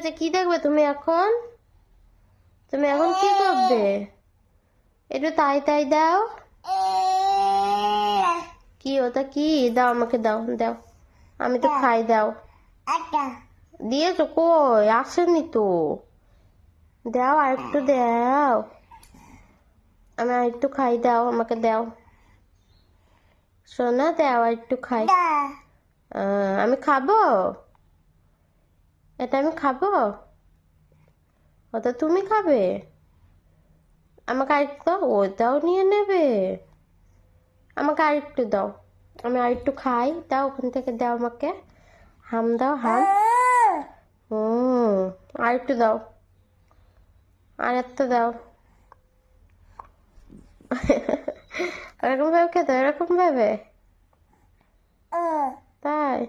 হয়েছে? কি দেখবে তুমি এখন? তুমি এখন কি করবে? একটু তাই তাই দাও। কি ওটা কি? দাও আমাকে, দাও দাও, আমি তো খাই, দাও। দিয়েছো? কই আসেনি তো। দাও আর একটু দাও, আমি আর একটু খাই, দাও আমাকে, দাও সোনা, দাও আর একটু খাই। আমি খাবো, এটা আমি খাবো? ওটা তুমি খাবে? আমাকে আরেকটু দাও, ওটাও নিয়ে নেবে? আমাকে আরেকটু দাও, আমি আরেকটু খাই, দাও ওখান থেকে, দাও আমাকে, হাম দাও, হাম। আরেকটু দাও, আর একটা দাও। এরকম ভাবে খেতে, এরকম ভাবে? তাই?